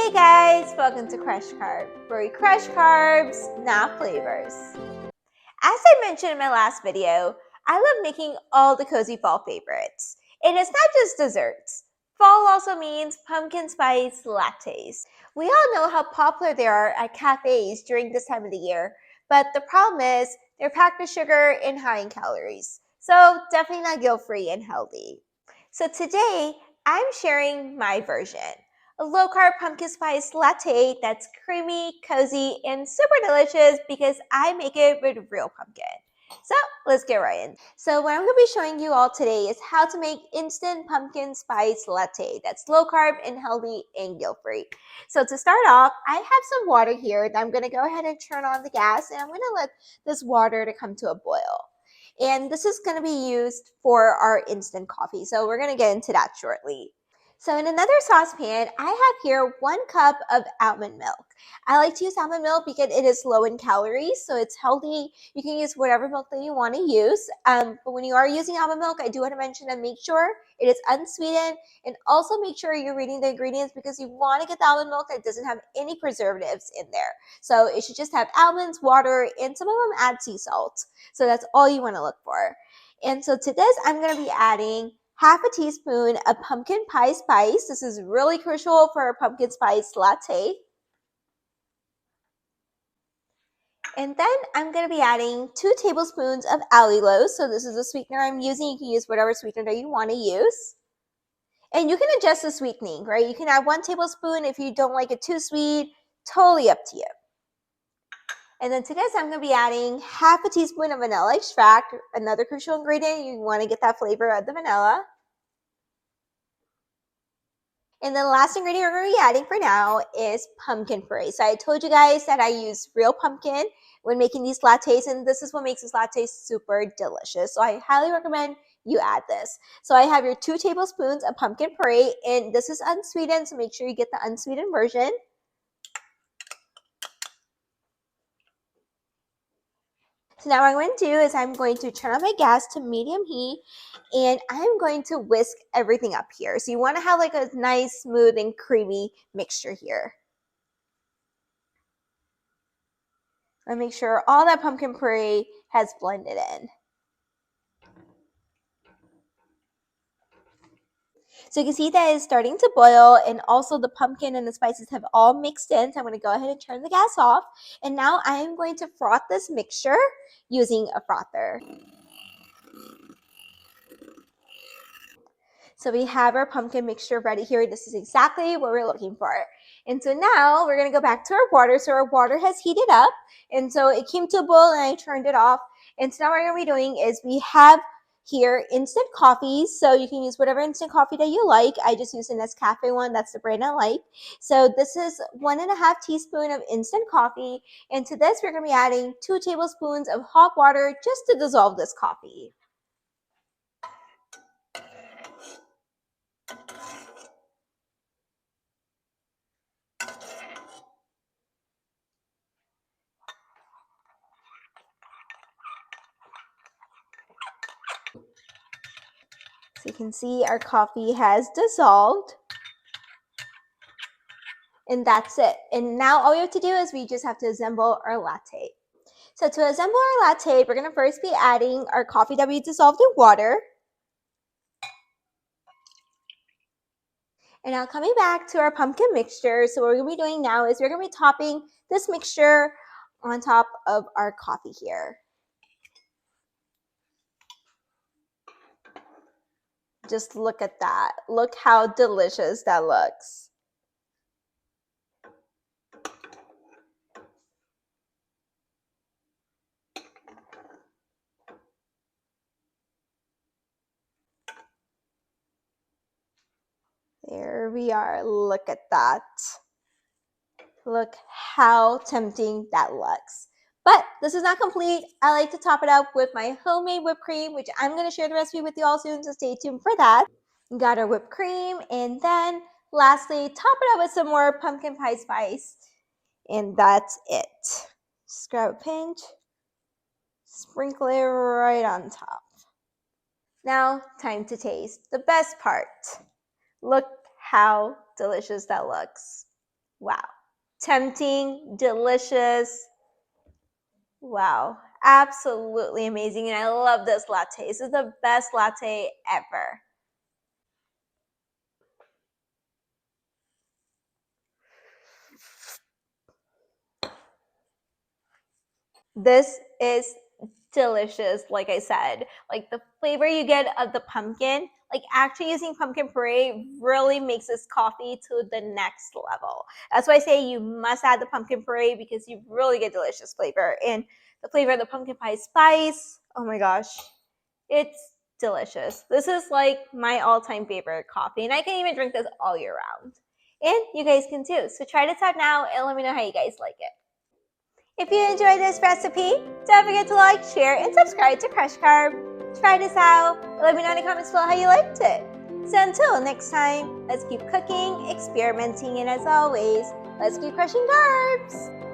Hey guys, welcome to CrushCarb, where we crush carbs, not flavors. As I mentioned in my last video, I love making all the cozy fall favorites. And it's not just desserts. Fall also means pumpkin spice lattes. We all know how popular they are at cafes during this time of the year, but the problem is they're packed with sugar and high in calories. So definitely not guilt-free and healthy. So today, I'm sharing my version. A low-carb pumpkin spice latte that's creamy, cozy, and super delicious because I make it with real pumpkin. So let's get right in. So what I'm going to be showing you all today is how to make instant pumpkin spice latte that's low-carb and healthy and guilt-free. So to start off, I have some water here that I'm going to go ahead and turn on the gas, and I'm going to let this water to come to a boil. And this is going to be used for our instant coffee. So we're going to get into that shortly. So in another saucepan, I have here 1 cup of almond milk. I like to use almond milk because it is low in calories, so it's healthy. You can use whatever milk that you want to use. But when you are using almond milk, I do want to mention and make sure it is unsweetened, and also make sure you're reading the ingredients because you want to get the almond milk that doesn't have any preservatives in there. So it should just have almonds, water, and some of them add sea salt. So that's all you want to look for. And so to this, I'm going to be adding half a teaspoon of pumpkin pie spice. This is really crucial for a pumpkin spice latte. And then I'm going to be adding 2 tablespoons of allulose. So this is a sweetener I'm using. You can use whatever sweetener you want to use. And you can adjust the sweetening, right? You can add 1 tablespoon if you don't like it too sweet. Totally up to you. And then to this, I'm going to be adding half a teaspoon of vanilla extract, another crucial ingredient. You want to get that flavor of the vanilla. And the last ingredient we're going to be adding for now is pumpkin puree. So I told you guys that I use real pumpkin when making these lattes, and this is what makes this latte super delicious. So I highly recommend you add this. So I have your 2 tablespoons of pumpkin puree, and this is unsweetened, so make sure you get the unsweetened version. So now what I'm going to do is I'm going to turn on my gas to medium heat, and I'm going to whisk everything up here. So you want to have like a nice, smooth, and creamy mixture here. And make sure all that pumpkin puree has blended in. So you can see that it's starting to boil, and also the pumpkin and the spices have all mixed in. So I'm going to go ahead and turn the gas off. And now I am going to froth this mixture using a frother. So we have our pumpkin mixture ready here. This is exactly what we're looking for. And so now we're going to go back to our water. So our water has heated up. And so it came to a boil and I turned it off. And so now what we're going to be doing is we have here instant coffees. So you can use whatever instant coffee that you like. I just use an Nescafe one. That's the brand I like. So this is 1.5 teaspoons of instant coffee. And to this, we're going to be adding 2 tablespoons of hot water just to dissolve this coffee. So you can see our coffee has dissolved. And that's it. And now all we have to do is we just have to assemble our latte. So to assemble our latte, we're going to first be adding our coffee that we dissolved in water. And now coming back to our pumpkin mixture. So what we're going to be doing now is we're going to be topping this mixture on top of our coffee here. Just look at that. Look how delicious that looks. There we are. Look at that. Look how tempting that looks. But this is not complete. I like to top it up with my homemade whipped cream, which I'm going to share the recipe with you all soon, so stay tuned for that. Got our whipped cream, and then lastly, top it up with some more pumpkin pie spice. And that's it. Just grab a pinch, sprinkle it right on top. Now, time to taste. The best part. Look how delicious that looks. Wow. Tempting, delicious. Wow. Absolutely amazing. And I love this latte. This is the best latte ever. This is delicious, like I said. Like the flavor you get of the pumpkin, like actually using pumpkin puree really makes this coffee to the next level. That's why I say you must add the pumpkin puree because you really get delicious flavor. And the flavor of the pumpkin pie spice, oh my gosh, it's delicious. This is like my all-time favorite coffee, and I can even drink this all year round. And you guys can too. So try this out now and let me know how you guys like it. If you enjoyed this recipe, don't forget to like, share, and subscribe to CrushCarb. Try this out. Let me know in the comments below how you liked it. So until next time, let's keep cooking, experimenting, and as always, let's keep crushing carbs.